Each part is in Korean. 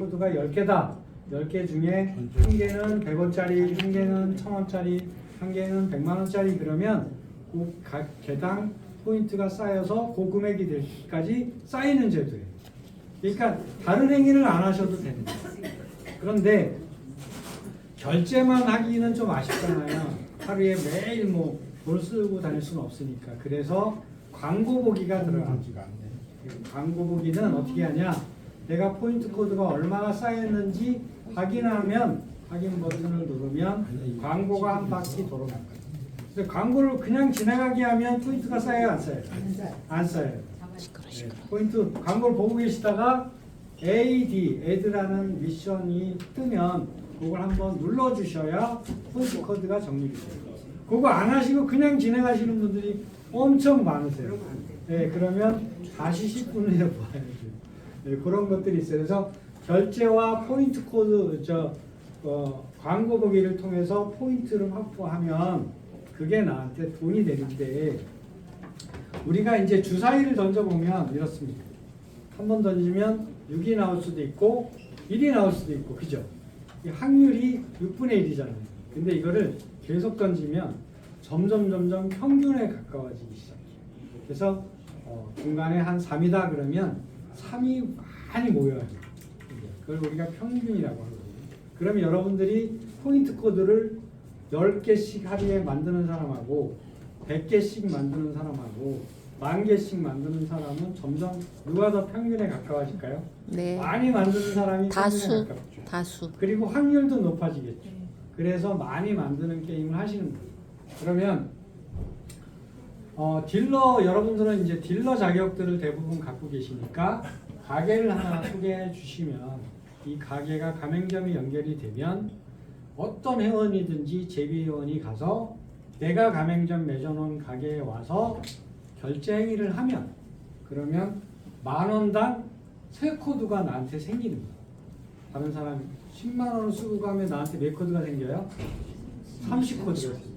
코드가 10개다. 10개 중에 한 개는 100원짜리, 한 개는 1000원짜리, 한 개는 100만원짜리 그러면 그 각 개당 포인트가 쌓여서 그 금액이 될 때까지 쌓이는 제도예요. 그러니까 다른 행위를 안 하셔도 됩니다. 그런데 결제만 하기는 좀 아쉽잖아요. 하루에 매일 뭐 돈 쓰고 다닐 수는 없으니까. 그래서 광고 보기가 들어가지가 않네. 광고 보기는 어떻게 하냐? 내가 포인트 코드가 얼마나 쌓였는지 확인하면 확인 버튼을 누르면 광고가 한 바퀴 돌아갑니다. 그래서 광고를 그냥 지나가게 하면 포인트가 쌓여요, 안 쌓여요? 안 쌓여요. 네, 포인트 광고를 보고 계시다가 AD라는 미션이 뜨면 그걸 한번 눌러주셔야 포인트 코드가 적립이 돼요. 그거 안 하시고 그냥 지나가시는 분들이 엄청 많으세요. 네, 그러면 다시 10분 후에 봐야죠. 네, 그런 것들이 있어요. 그래서 결제와 포인트 코드, 광고 보기를 통해서 포인트를 확보하면 그게 나한테 돈이 되는데 우리가 이제 주사위를 던져보면 이렇습니다. 한 번 던지면 6이 나올 수도 있고 1이 나올 수도 있고, 그죠? 이 확률이 6분의 1이잖아요. 근데 이거를 계속 던지면 점점 평균에 가까워지기 시작해요. 그래서 중간에 한 3이다 그러면 3이 많이 모여요. 그걸 우리가 평균이라고 하거든요. 그러면 여러분들이 포인트 코드를 10개씩 하루에 만드는 사람하고 100개씩 만드는 사람하고 10,000개씩 만드는 사람은 점점 누가 더 평균에 가까워질까요? 네. 많이 만드는 사람이 평균에 가깝죠. 다수. 그리고 확률도 높아지겠죠. 그래서 많이 만드는 게임을 하시는 거예요. 그러면 딜러, 여러분들은 이제 딜러 자격들을 대부분 갖고 계시니까 가게를 하나 소개해 주시면 이 가게가 가맹점이 연결이 되면 어떤 회원이든지 제비회원이 가서 내가 가맹점 맺어놓은 가게에 와서 결제 행위를 하면 그러면 10,000원당 새 코드가 나한테 생기는 거예요. 다른 사람이 10만 원을 쓰고 가면 나한테 몇 코드가 생겨요? 30코드가 생겨요.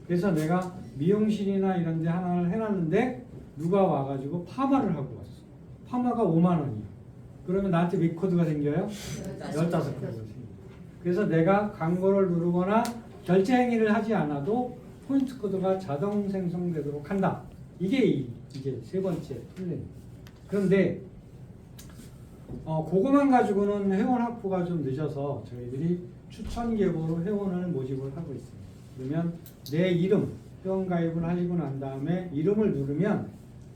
그래서 내가 미용실이나 이런 데 하나를 해놨는데 누가 와가지고 파마를 하고 왔어. 파마가 5만 원이야. 그러면 나한테 몇 코드가 생겨요? 15코드가 생겨요. 그래서 내가 광고를 누르거나 결제 행위를 하지 않아도 포인트 코드가 자동 생성되도록 한다. 이게 세 번째 플랜. 그런데 그거만 가지고는 회원 확보가 좀 늦어서 저희들이 추천 계보로 회원을 모집을 하고 있습니다. 그러면 내 이름, 회원 가입을 하시고 난 다음에 이름을 누르면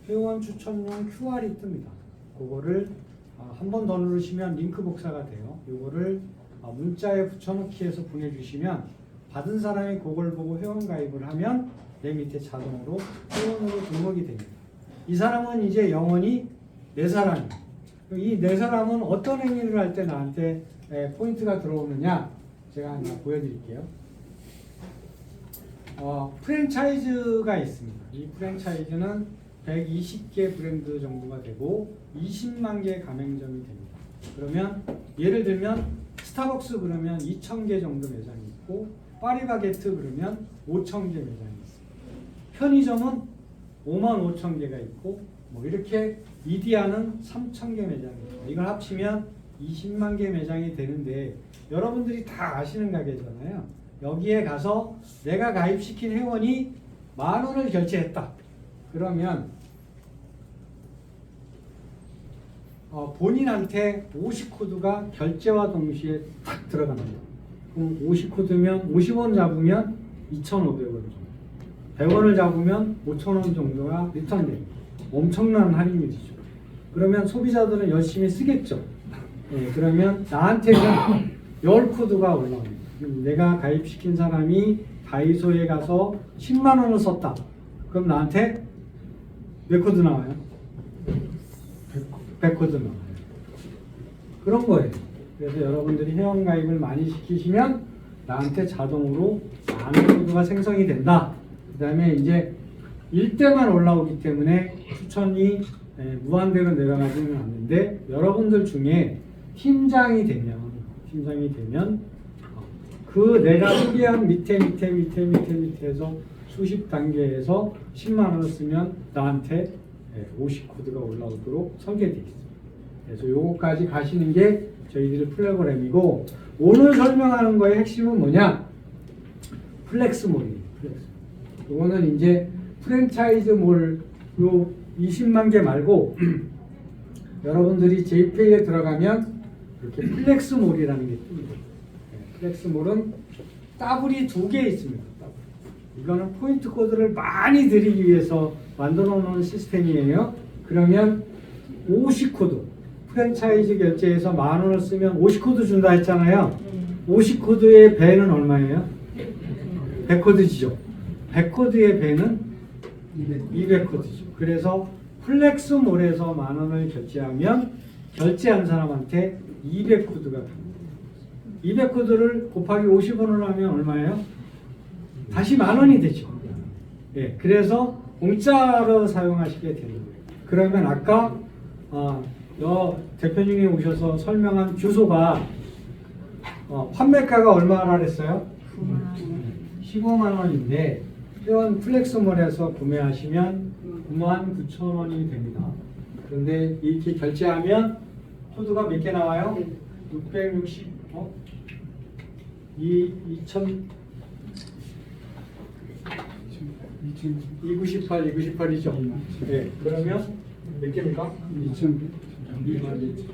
회원 추천용 QR이 뜹니다. 그거를 한 번 더 누르시면 링크 복사가 돼요. 이거를 문자에 붙여넣기 해서 보내주시면 받은 사람이 그걸 보고 회원 가입을 하면 내 밑에 자동으로 회원으로 등록이 됩니다. 이 사람은 이제 영원히 내 사람이에요. 이 네 사람은 어떤 행위를 할 때 나한테 포인트가 들어오느냐 제가 하나 보여드릴게요. 프랜차이즈가 있습니다. 이 프랜차이즈는 120개 브랜드 정도가 되고 20만 개 가맹점이 됩니다. 그러면 예를 들면 스타벅스 그러면 2,000개 정도 매장이 있고 파리바게트 그러면 5,000개 매장이 있습니다. 편의점은 55,000개가 있고 뭐 이렇게 이디야는 3,000개 매장이 있습니다. 이걸 합치면 20만 개 매장이 되는데 여러분들이 다 아시는 가게잖아요. 여기에 가서 내가 가입시킨 회원이 10,000원을 결제했다. 그러면 본인한테 50코드가 결제와 동시에 탁 들어갑니다. 그럼 50코드면 50원 잡으면 2,500원 정도, 100원을 잡으면 5,000원 정도가 리턴됩니다. 엄청난 할인율이죠. 그러면 소비자들은 열심히 쓰겠죠. 네, 그러면 나한테는 10코드가 올라옵니다. 내가 가입시킨 사람이 다이소에 가서 10만 원을 썼다. 그럼 나한테 몇 코드 나와요? 100코드 나와요. 그런 거예요. 그래서 여러분들이 회원 가입을 많이 시키시면 나한테 자동으로 많은 코드가 생성이 된다. 그 다음에 이제 1대만 올라오기 때문에 추천이 무한대로 내려가지는 않는데 여러분들 중에 팀장이 되면 그 내가 소개한 밑에서 수십 단계에서 10만 원을 쓰면 나한테 50코드가 올라오도록 설계되어 있습니다. 그래서 요거까지 가시는 게 저희들의 프로그램이고 오늘 설명하는 거의 핵심은 뭐냐? 플렉스몰이에요. 이거는 이제 프랜차이즈몰 요 20만 개 말고 여러분들이 JPEG에 들어가면 이렇게 플렉스몰이라는 게 뜹니다. 플렉스몰은 더블이 2개 있습니다. 이거는 포인트 코드를 많이 드리기 위해서 만들어 놓은 시스템이에요. 그러면 50코드 프랜차이즈 결제에서 10,000원을 쓰면 50코드 준다 했잖아요. 50코드의 배는 얼마예요? 100코드죠. 100코드의 배는 200코드죠. 그래서 플렉스몰에서 10,000원을 결제하면 결제한 사람한테 200코드가 갑니다. 200코드를 곱하기 50원을 하면 얼마예요? 다시 10,000원이 되죠. 예, 그래서 공짜로 사용하시게 되는 거예요. 그러면 아까 대표님이 오셔서 설명한 주소가 판매가가 얼마나 그랬어요? 15만 원인데 회원 플렉스몰에서 구매하시면 99,000원이 됩니다. 그런데 이렇게 결제하면 코드가 몇 개 나와요? 660, 298이죠. 네, 그러면 몇 개입니까?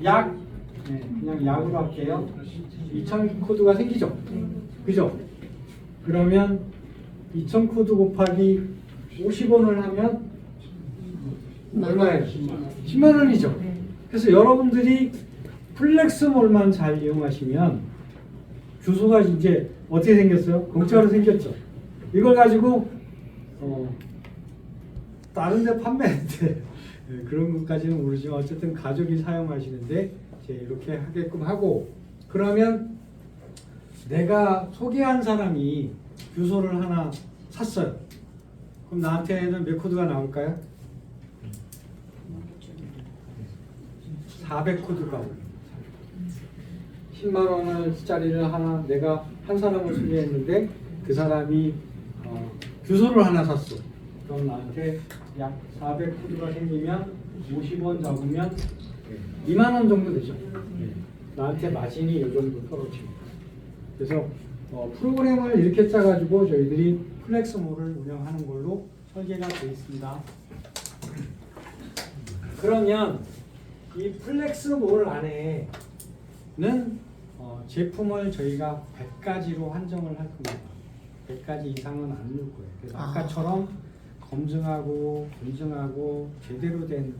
약, 그냥 약으로 할게요. 2,000 코드가 생기죠. 그죠? 그러면 2,000 코드 곱하기 50원을 하면 얼마예요? 10만 원이죠. 그래서 여러분들이 플렉스몰만 잘 이용하시면 주소가 이제 어떻게 생겼어요? 공짜로 생겼죠. 이걸 가지고 다른 데 판매했는데 그런 것까지는 모르지만 어쨌든 가족이 사용하시는데 이제 이렇게 하게끔 하고 그러면 내가 소개한 사람이 주소를 하나 샀어요. 그럼 나한테는 몇 코드가 나올까요? 400코드가 올라요. 10만 원짜리를 하나 내가 한 사람을 소개했는데 그 사람이 주소를 하나 샀어. 그럼 나한테 약 400코드가 생기면 50원 잡으면 2만 원 정도 되죠. 나한테 마진이 이 정도 떨어집니다. 그래서 프로그램을 이렇게 짜가지고 저희들이 플렉스몰을 운영하는 걸로 설계가 되어 있습니다. 그러면 이 플렉스몰 안에는 제품을 저희가 100가지로 한정을 할 겁니다. 100가지 이상은 안 넣을 거예요. 그래서 아까처럼 검증하고 검증하고 제대로 된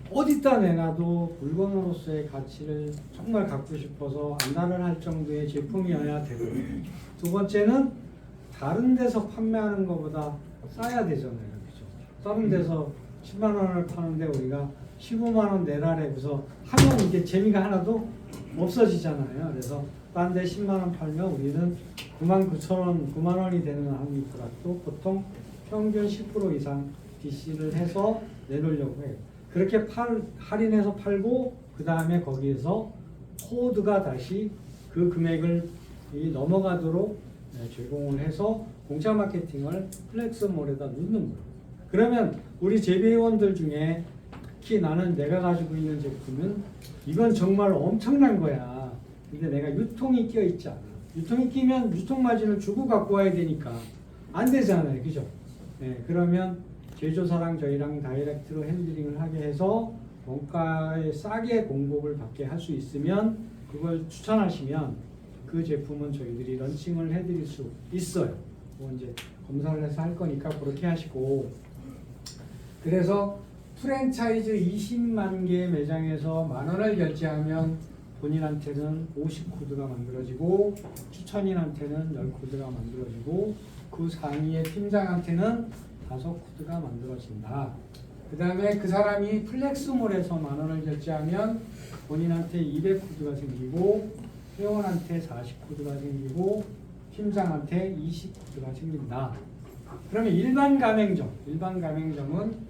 어디다 내놔도 물건으로서의 가치를 정말 갖고 싶어서 안달을 할 정도의 제품이어야 되고, 두 번째는 다른 데서 판매하는 것보다 싸야 되잖아요. 그렇죠? 다른 데서 10만 원을 파는데 우리가 15만 원 내라래서 하면 이게 재미가 하나도 없어지잖아요. 그래서 딴 데 10만 원 팔면 우리는 99,000원, 9만 원이 되는 한미 프락도 보통 평균 10% 이상 DC를 해서 내놓으려고 해요. 그렇게 할인해서 팔고 그 다음에 거기에서 코드가 다시 그 금액을 넘어가도록 제공을 해서 공짜 마케팅을 플렉스몰에다 넣는 거예요. 그러면 우리 재배원들 중에 특히 나는 내가 가지고 있는 제품은 이건 정말 엄청난 거야. 근데 내가 유통이 끼어 있지 않아. 유통이 끼면 유통 마진을 주고 갖고 와야 되니까 안 되잖아요. 그죠? 네, 그러면 제조사랑 저희랑 다이렉트로 핸들링을 하게 해서 원가에 싸게 공급을 받게 할 수 있으면 그걸 추천하시면 그 제품은 저희들이 런칭을 해드릴 수 있어요. 뭐 이제 검사를 해서 할 거니까 그렇게 하시고, 그래서 프랜차이즈 20만 개 매장에서 10,000원을 결제하면 본인한테는 50코드가 만들어지고 추천인한테는 10코드가 만들어지고 그 상위의 팀장한테는 5코드가 만들어진다. 그 다음에 그 사람이 플렉스몰에서 10,000원을 결제하면 본인한테 200코드가 생기고 회원한테 40코드가 생기고 팀장한테 20코드가 생긴다. 그러면 일반 가맹점은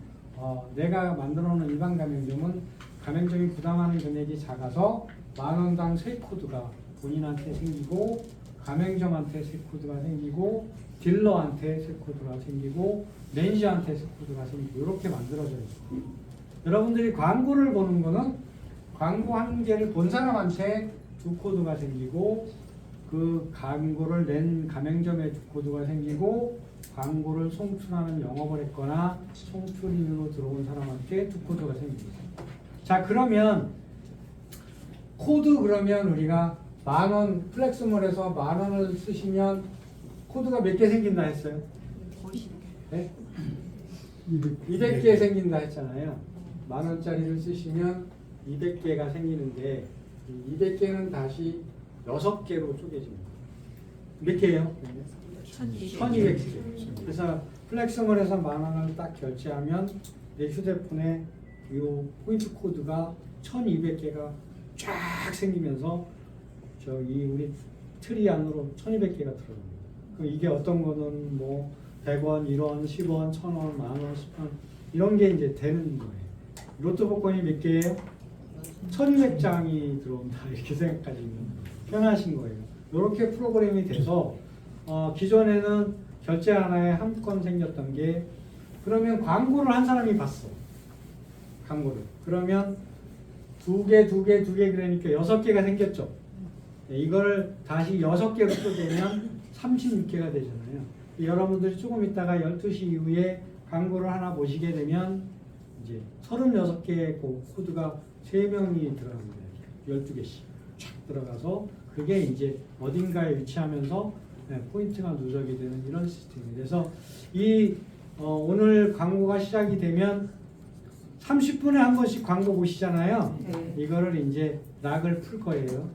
내가 만들어 놓은 일반 가맹점은 가맹점이 부담하는 금액이 작아서 10,000원당 3코드가 본인한테 생기고 가맹점한테 3코드가 생기고 딜러한테 3코드가 생기고 매니저한테 3코드가 생기고 이렇게 만들어져 있어요. 여러분들이 광고를 보는 거는 광고 한 개를 본 사람한테 두 코드가 생기고 그 광고를 낸 가맹점에 두 코드가 생기고 광고를 송출하는 영업을 했거나 송출인으로 들어온 사람한테 두 코드가 생깁니다. 자, 그러면 코드 그러면 우리가 10,000원 플렉스몰에서 10,000원을 쓰시면 코드가 몇 개 생긴다 했어요? 네? 200개 생긴다 했잖아요. 10,000원짜리를 쓰시면 200개가 생기는데 이 200개는 다시 6개로 쪼개집니다. 몇 개예요? 1200개. 그래서 플렉스몰에서 10,000원을 딱 결제하면 내 휴대폰에 이 포인트 코드가 1200개가 쫙 생기면서 저기 우리 트리 안으로 1200개가 들어갑니다. 그럼 이게 어떤 거는 뭐 100원, 1원, 10원, 1,000원, 만원, 10원 이런 게 이제 되는 거예요. 로또 복권이 몇 개예요? 1200장이 들어온다 이렇게 생각하시면 편하신 거예요. 이렇게 프로그램이 돼서 기존에는 결제 하나에 한 건 생겼던 게 그러면 광고를 한 사람이 봤어. 광고를. 그러면 두 개 그러니까 6개가 생겼죠. 이걸 다시 6개로 쪼개면 36개가 되잖아요. 여러분들이 조금 있다가 12시 이후에 광고를 하나 보시게 되면 이제 36개의 코드가 3명이 들어갑니다. 12개씩 쫙 들어가서 그게 이제 어딘가에 위치하면서 포인트가 누적이 되는 이런 시스템이에요. 그래서 오늘 광고가 시작이 되면 30분에 한 번씩 광고 보시잖아요. 이거를 이제 락을 풀 거예요.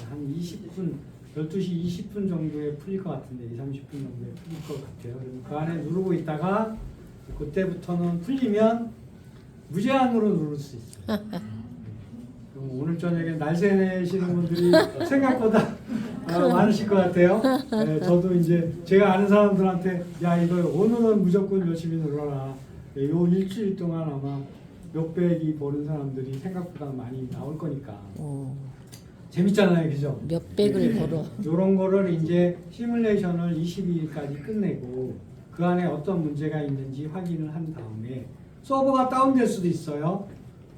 한 20분, 12시 20분 정도에 풀릴 것 같은데 20, 30분 정도에 풀릴 것 같아요. 그 안에 누르고 있다가 그때부터는 풀리면 무제한으로 누를 수 있어요. 오늘 저녁에 날 새내시는 분들이 생각보다 많으실 것 같아요. 네, 저도 이제 제가 아는 사람들한테 야 이거 오늘은 무조건 열심히 눌러라. 네, 요 일주일 동안 아마 몇백이 버는 사람들이 생각보다 많이 나올 거니까. 재밌잖아요, 그죠? 몇백을 벌어. 이런 거를 이제 시뮬레이션을 22일까지 끝내고 그 안에 어떤 문제가 있는지 확인을 한 다음에 서버가 다운될 수도 있어요.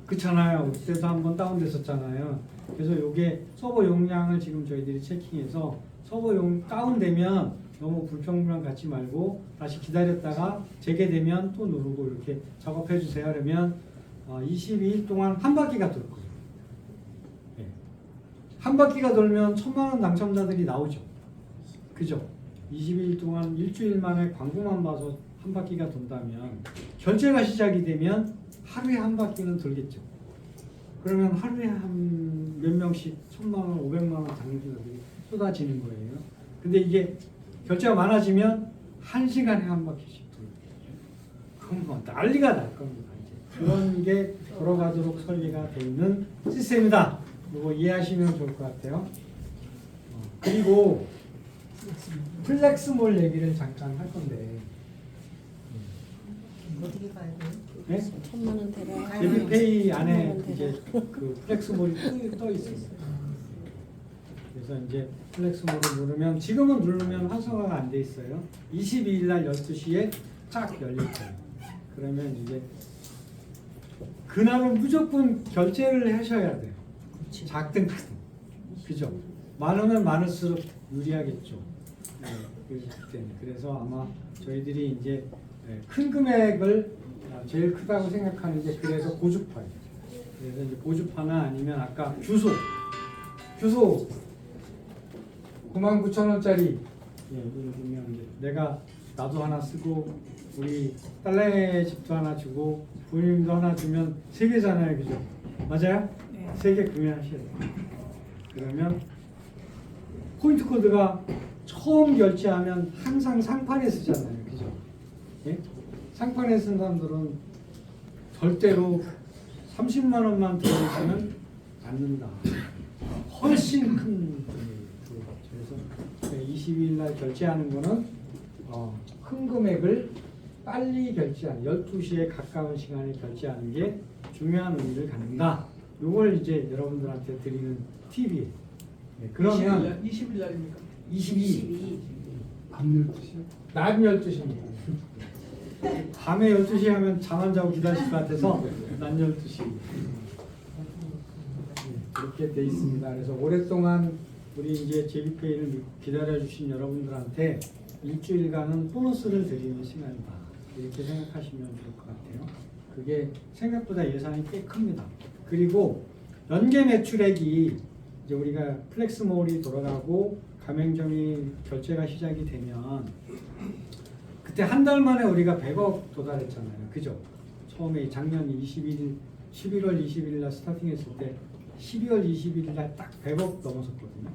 그렇잖아요. 그때도 한번 다운됐었잖아요. 그래서 이게 서버 용량을 지금 저희들이 체킹해서 서버 용 다운되면 너무 불평불만 갖지 말고 다시 기다렸다가 재개되면 또 누르고 이렇게 작업해 주세요. 그러면 22일 동안 한 바퀴가 돌 거예요. 네. 한 바퀴가 돌면 1,000,000원 당첨자들이 나오죠. 그죠? 22일 동안 일주일 만에 광고만 봐서 한 바퀴가 돈다면 결제가 시작이 되면 하루에 한 바퀴는 돌겠죠. 그러면 하루에 한 몇 명씩 1,000,000원, 500만원 당첨자들이 쏟아지는 거예요. 근데 이게 결제가 많아지면 1시간에 한 바퀴씩 돌고 그럼 뭐 난리가 날 겁니다. 이제 그런 게 돌아가도록 설계가 되어 있는 시스템이다. 이거 이해하시면 좋을 것 같아요. 그리고 플렉스몰 얘기를 잠깐 할 건데 어떻게 가야 돼요? 네? 1,000,000원 대라. 예비페이 안에 이제 그 플렉스몰이 떠 있습니다. 그래서 이제 플렉스몰을 누르면 지금은 누르면 활성화가 안 돼 있어요. 22일 날 12시에 쫙 열릴 거예요. 그러면 이제 그날은 무조건 결제를 하셔야 돼요. 작든 크든. 그죠? 많으면 많을수록 유리하겠죠. 네, 그래서 아마 저희들이 이제 큰 금액을 제일 크다고 하는 게 그래서 고주파예요. 그래서 이제 고주파나 아니면 아까 주소 99,000원짜리 예를 들면 이제 내가 나도 하나 쓰고 우리 딸내 집도 하나 주고 부모님도 하나 주면 3개잖아요, 그죠? 맞아요? 네. 3개 구매하셔야 돼요. 그러면 포인트 코드가 처음 결제하면 항상 상판에 쓰잖아요, 그죠? 예? 상판에 쓴 사람들은 절대로 30만 원만 들어오시면 않는다. 훨씬 큰 돈이에요. 그래서 22일 날 결제하는 거는 큰 금액을 빨리 결제하는 12시에 가까운 시간에 결제하는 게 중요한 의미를 갖는다. 이걸 이제 여러분들한테 드리는 팁이에요. 네, 그러면 20일 날입니까? 22일 밤 12시요? 낮 12시입니다. 밤에 12시 하면 잠 안 자고 기다리실 것 같아서 낮 12시. 이렇게 돼 있습니다. 그래서 오랫동안 우리 이제 제비페이를 기다려주신 여러분들한테 일주일간은 보너스를 드리는 시간이다. 이렇게 생각하시면 좋을 것 같아요. 그게 생각보다 예산이 꽤 큽니다. 그리고 연계 매출액이 이제 우리가 플렉스몰이 돌아가고 가맹점이 결제가 시작이 되면 그때 한 달 만에 우리가 100억 도달했잖아요. 그죠? 처음에 작년 11월 21일 날 스타팅했을 때 12월 21일 날 딱 100억 넘었었거든요.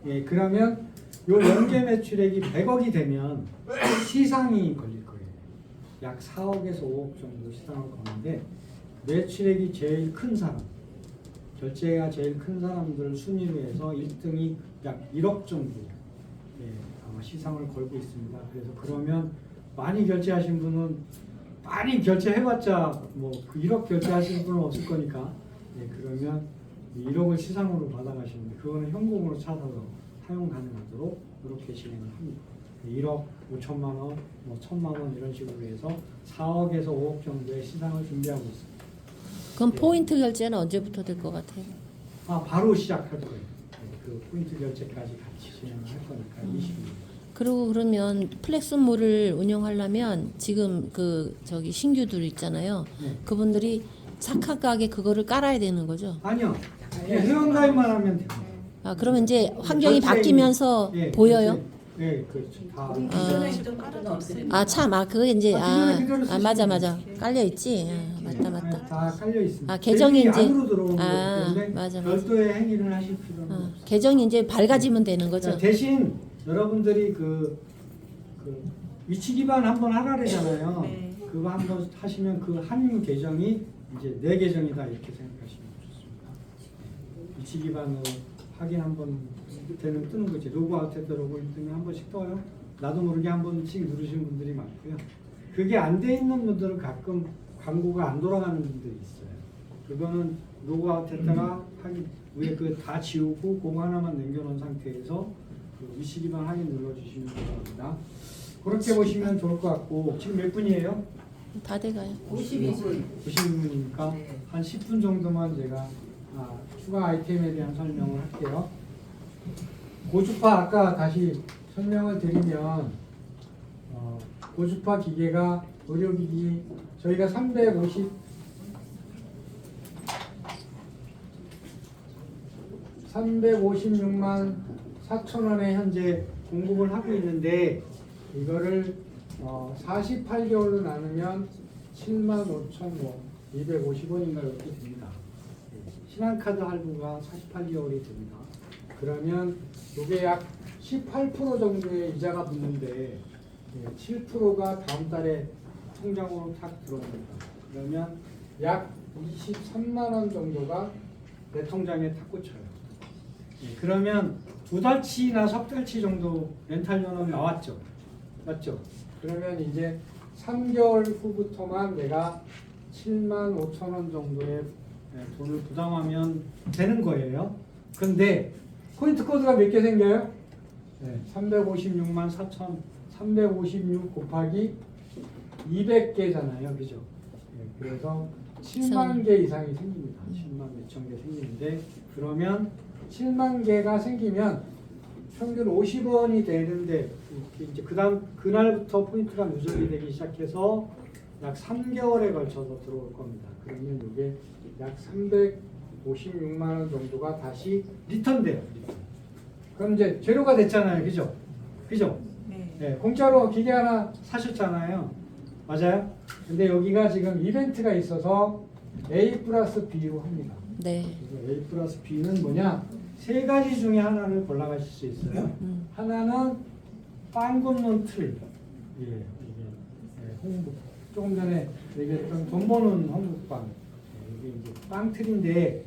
예, 그러면 요 연계 매출액이 100억이 되면 시상이 걸릴 거예요. 약 4억에서 5억 정도 시상을 거는데 매출액이 제일 큰 사람, 결제가 제일 큰 사람들 순위로 해서 1등이 약 1억 정도 아마 시상을 걸고 있습니다. 그래서 그러면 많이 결제하신 분은 많이 결제해봤자 뭐그 1억 결제하시는 분은 없을 거니까 그러면 1억을 시상으로 받아가시는데 그거는 현금으로 찾아서 사용 가능하도록 이렇게 진행을 합니다. 1억 5천만 원, 뭐 1천만 원 이런 식으로 해서 4억에서 5억 정도의 시상을 준비하고 있습니다. 그럼 포인트 결제는 언제부터 될 것 같아요? 바로 시작할 거예요. 그 포인트 결제까지 같이 진행을 할 거니까 20일. 그리고 그러면 플렉스몰을 운영하려면 지금 그 저기 신규들 있잖아요. 네. 그분들이 착하게 그거를 깔아야 되는 거죠. 아니요. 그냥 회원가입만 하면 돼요. 아 그러면 이제 환경이 결제- 바뀌면서 예, 보여요? 네, 그렇죠. 다. 아 참, 그게 이제 그대로 쓰시면 맞아 돼요. 깔려 있지. 맞다. 네, 다 깔려 있습니다. 계정이 이제 안으로 들어오는 아, 거기 때문에 맞아. 별도의 행위를 하실 필요는 없어요. 계정이 이제 밝아지면 되는 거죠. 자, 대신 여러분들이 그 위치 기반 한번 하라 그러잖아요. 네. 그거 한번 하시면 그 한 계정이 이제 내 계정이다 이렇게 생각하시면 좋습니다. 위치 기반으로 확인 한번 되는 뜨는 거지. 로그아웃해서 로그인 뜨면 한 번씩 떠요. 나도 모르게 한 번씩 누르시는 분들이 많고요. 그게 안 돼 있는 분들은 가끔 광고가 안 돌아가는 분들이 있어요. 그거는 로그아웃했다가 확인 위에 그 다 지우고 공 하나만 남겨놓은 상태에서 그 위치 기반 확인 눌러주시면 됩니다. 그렇게 보시면 좋을 것 같고 지금 몇 분이에요? 다 돼가요. 52분. 90분이니까 네. 한 10분 정도만 제가 추가 아이템에 대한 설명을 할게요. 고주파 아까 다시 설명을 드리면 고주파 기계가 의료기기 저희가 356만 4천 원에 현재 공급을 하고 있는데 이거를 48개월로 나누면 7만 5천 원 250원인가 이렇게 됩니다. 신한카드 할부가 48개월이 됩니다. 그러면 이게 약 18% 정도의 이자가 붙는데 7%가 다음 달에 통장으로 탁 들어옵니다. 그러면 약 23만 원 정도가 내 통장에 탁 꽂혀요. 그러면 2달치나 석 달치 정도 렌탈 연금 나왔죠. 맞죠? 그러면 이제 3개월 후부터만 내가 7만 5천 원 정도의 돈을 부담하면 되는 거예요. 근데 포인트 코드가 몇 개 생겨요? 356만 4천 356 곱하기 200개잖아요. 그죠? 그래서 7만 개 이상이 생깁니다. 7만 몇천 개 생기는데 그러면 7만 개가 생기면 평균 50원이 되는데 이제 그날부터 포인트가 누적이 되기 시작해서 약 3개월에 걸쳐서 들어올 겁니다. 그러면 이게 약 356만 원 정도가 다시 리턴돼요. 그럼 이제 제로가 됐잖아요. 그죠? 그죠? 네, 공짜로 기계 하나 사셨잖아요. 맞아요? 근데 여기가 지금 이벤트가 있어서 A 플러스 B로 합니다. 네. 그래서 A 플러스 B는 뭐냐? 세 가지 중에 하나를 골라가실 수 있어요. 하나는 빵 굽는 틀. 이게 홍보. 조금 전에 얘기했던 돈 버는 한국빵. 이게 이제 빵 틀인데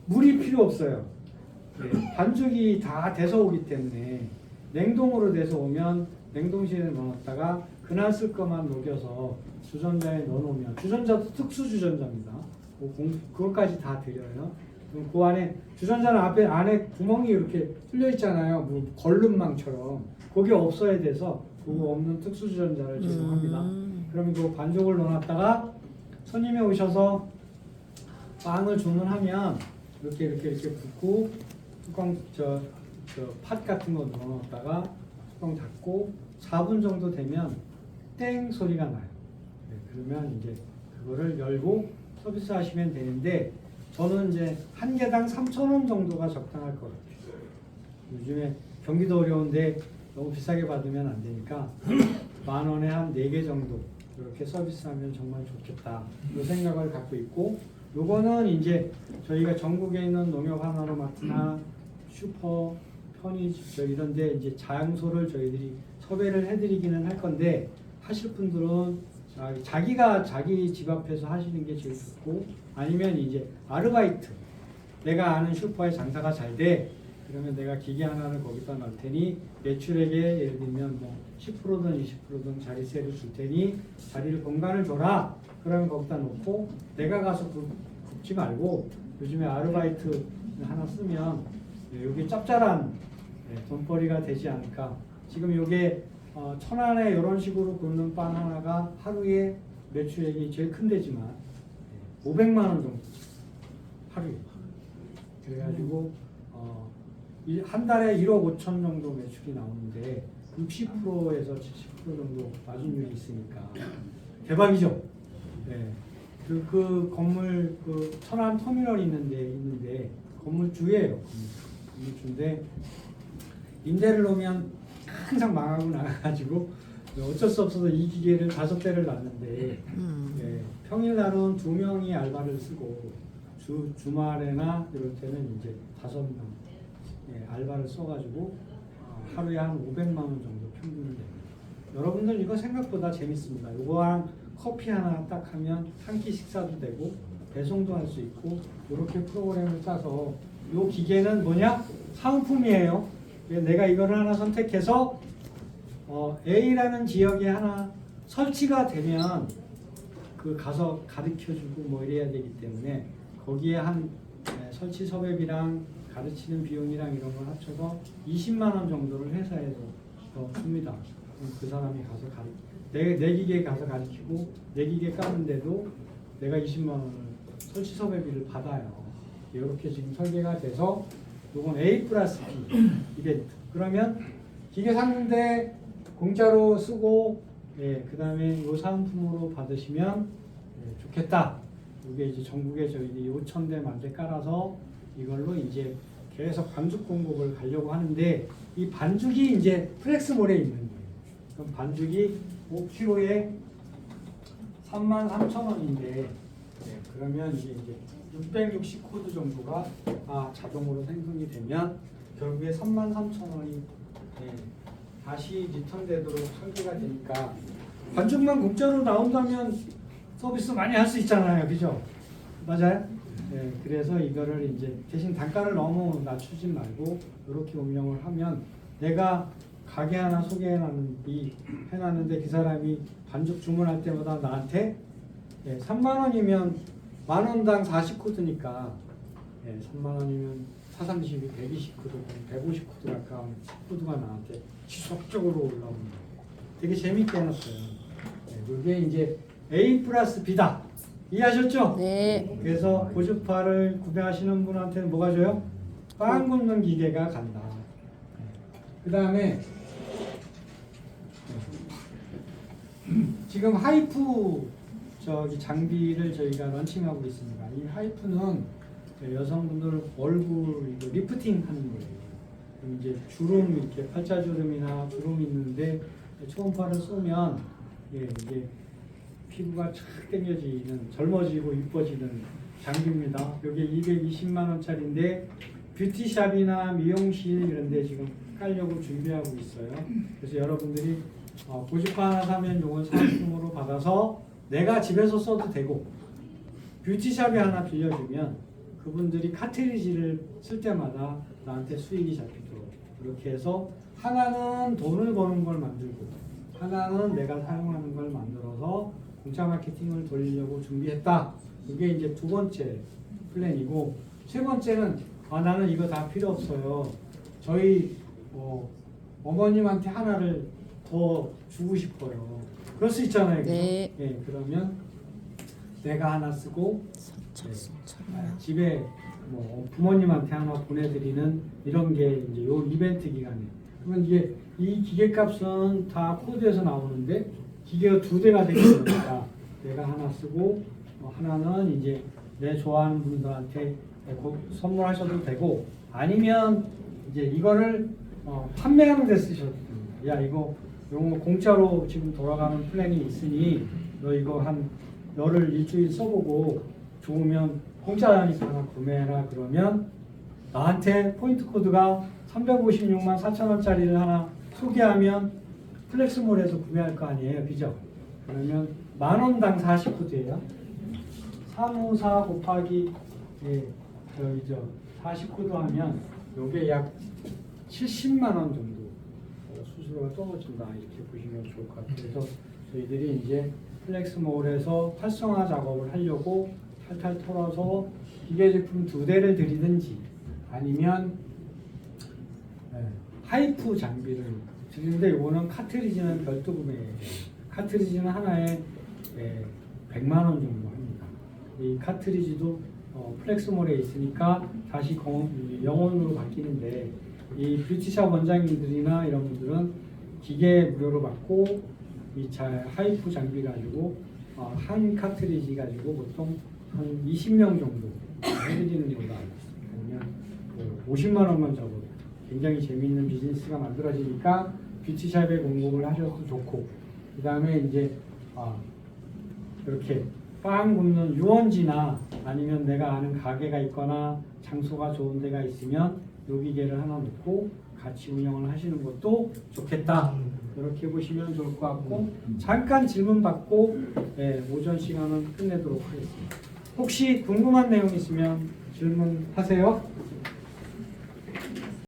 물이 필요 없어요. 반죽이 다 돼서 오기 때문에 냉동으로 돼서 오면 냉동실에 넣었다가 그날 쓸 것만 녹여서 주전자에 넣어놓으면 주전자도 특수 주전자입니다. 그것까지 다 드려요. 그럼 그 안에 주전자는 안에 구멍이 이렇게 뚫려 있잖아요. 뭐 걸름망처럼 그게 없어야 돼서 그거 없는 특수 주전자를 제공합니다. 그러면 그 반죽을 넣어놨다가 손님이 오셔서 빵을 주문하면 이렇게 붓고 뚜껑 팥 같은 거 넣어놨다가 뚜껑 닫고 4분 정도 되면 땡 소리가 나요. 네, 그러면 이제 그거를 열고 서비스 하시면 되는데 저는 이제 한 개당 3,000원 정도가 적당할 것 같아요. 요즘에 경기도 어려운데 너무 비싸게 받으면 안 되니까 10,000원에 한 4개 정도 이렇게 서비스하면 정말 좋겠다 이 생각을 갖고 있고, 요거는 이제 저희가 전국에 있는 농협 하나로마트나 슈퍼, 편의점 이런데 이제 장소를 저희들이 섭외를 해드리기는 할 건데, 하실 분들은 자기가 자기 집 앞에서 하시는 게 제일 좋고, 아니면 이제 아르바이트, 내가 아는 슈퍼에 장사가 잘 돼, 그러면 내가 기계 하나를 거기다 넣을 테니 매출액에 예를 들면 뭐 10%든 20%든 자리세를 줄 테니 자리를 공간을 줘라. 그러면 거기다 놓고 내가 가서 굽지 말고, 요즘에 아르바이트 하나 쓰면 이게 짭짤한 돈벌이가 되지 않을까. 지금 이게 천안에 이런 식으로 굽는 빵 하나가 하루에 매출액이 제일 큰 데지만 500만 원 정도 하루에. 그래가지고 한 달에 1억 5천 정도 매출이 나오는데 60%에서 70% 정도 마진율이 있으니까 대박이죠. 네. 그 건물 그 천안 터미널 있는데 건물주예요. 건물주인데 임대를 놓으면 항상 망하고 나가가지고 어쩔 수 없어서 이 기계를 5대를 놨는데 평일날은 2명이 알바를 쓰고 주말에나 이럴 때는 이제 5명 알바를 써가지고 하루에 한 500만 원 정도 평균이 됩니다. 여러분들 이거 생각보다 재밌습니다. 이거랑 커피 하나 딱 하면 한 끼 식사도 되고 배송도 할 수 있고, 이렇게 프로그램을 짜서 이 기계는 뭐냐? 사은품이에요. 내가 이거를 하나 선택해서 A라는 지역에 하나 설치가 되면 그 가서 가르쳐주고 뭐 이래야 되기 때문에 거기에 한 설치 섭외비랑 가르치는 비용이랑 이런 걸 합쳐서 20만 원 정도를 회사에서 줍니다. 그 사람이 가서 내 기계에 가서 가르치고 내 기계 까는데도 내가 20만 원을 설치 섭외비를 받아요. 이렇게 지금 설계가 돼서 이건 A 플러스 B 이벤트. 그러면 기계 샀는데 공짜로 쓰고 그 다음에 이 사은품으로 받으시면 좋겠다. 이게 이제 전국에 저희들이 5,000대 만대 깔아서 이걸로 이제 계속 반죽 공급을 가려고 하는데, 이 반죽이 이제 플렉스몰에 있는 거예요. 그럼 반죽이 5kg에 33,000원인데 그러면 이제 660 코드 정도가 자동으로 생성이 되면 결국에 33,000원이 다시 리턴되도록 설계가 되니까 반죽만 공짜로 나온다면 서비스 많이 할 수 있잖아요, 그죠? 맞아요? 네, 그래서 이거를 이제 대신 단가를 너무 낮추지 말고 이렇게 운영을 하면, 내가 가게 하나 해놨는데 그 사람이 반죽 주문할 때마다 나한테 3만 원이면 10,000원당 40코드니까 3만 원이면 432, 120코드, 150코드랄까 10코드가 나한테 지속적으로 올라오는 거예요. 되게 재밌게 해놨어요. 이게 이제 A 플러스 B다. 이해하셨죠? 네. 그래서 고주파를 구매하시는 분한테는 뭐가 줘요? 빵 굽는 기계가 간다. 그 다음에 지금 하이프 장비를 저희가 런칭하고 있습니다. 이 하이프는 여성분들 얼굴 리프팅 하는 거예요. 그럼 이제 주름, 이렇게 팔자주름이나 주름 있는데 초음파를 쏘면 이게 피부가 착 당겨지는, 젊어지고 이뻐지는 장비입니다. 이게 220만 원짜리인데 뷰티샵이나 미용실 이런 데 지금 깔려고 준비하고 있어요. 그래서 여러분들이 고주파 하나 사면 이걸 사은품으로 받아서 내가 집에서 써도 되고, 뷰티샵이 하나 빌려주면 그분들이 카트리지를 쓸 때마다 나한테 수익이 잡히도록, 이렇게 해서 하나는 돈을 버는 걸 만들고 하나는 내가 사용하는 걸 만들어서 공짜 마케팅을 돌리려고 준비했다. 이게 이제 2번째 플랜이고, 3번째는 나는 이거 다 필요 없어요. 저희 어머님한테 하나를 더 주고 싶어요. 그럴 수 있잖아요. 네. 그러면 내가 하나 쓰고 집에 뭐 부모님한테 하나 보내드리는 이런 게 이제 요 이벤트 기간에. 그러면 이게 이 기계값은 다 코드에서 나오는데 기계가 두 대가 되게 되니까 내가 하나 쓰고 하나는 이제 내 좋아하는 분들한테 선물하셔도 되고 아니면 이제 이거를 판매하는 데 쓰셔도 됩니다. 야 이거 공짜로 지금 돌아가는 플랜이 있으니 너 이거 한 열흘 일주일 써보고 좋으면 공짜라니까 하나 구매해라 그러면 나한테 포인트 코드가 356만 4천 원짜리를 하나 소개하면 플렉스몰에서 구매할 거 아니에요, 그죠? 그러면 10,000원당 40코드예요. 354 곱하기 저기죠 40코드 하면 요게 약 70만 원 정도 수수료가 떨어진다 이렇게 보시면 좋을 것 같아요. 그래서 저희들이 이제 플렉스몰에서 활성화 작업을 하려고 탈탈 털어서 기계 제품 2대를 드리든지 아니면 하이프 장비를 드리는데 이거는 카트리지는 별도 구매예요. 카트리지는 하나에 100만 원 정도 합니다. 이 카트리지도 플렉스몰에 있으니까 다시 영원으로 바뀌는데 이 뷰티샵 원장님들이나 이런 분들은 기계 무료로 받고 이 하이프 장비 가지고 한 카트리지 가지고 보통 한 20명 정도 해드리는 걸로 알고 있습니다. 그러면 50만 원만 적어도 굉장히 재미있는 비즈니스가 만들어지니까 뷰티샵에 공급을 하셔도 좋고 그 다음에 이제 이렇게 빵 굽는 유원지나 아니면 내가 아는 가게가 있거나 장소가 좋은 데가 있으면 요 기계를 하나 놓고 같이 운영을 하시는 것도 좋겠다. 이렇게 보시면 좋을 것 같고 잠깐 질문 받고 오전 시간은 끝내도록 하겠습니다. 혹시 궁금한 내용 있으면 질문하세요.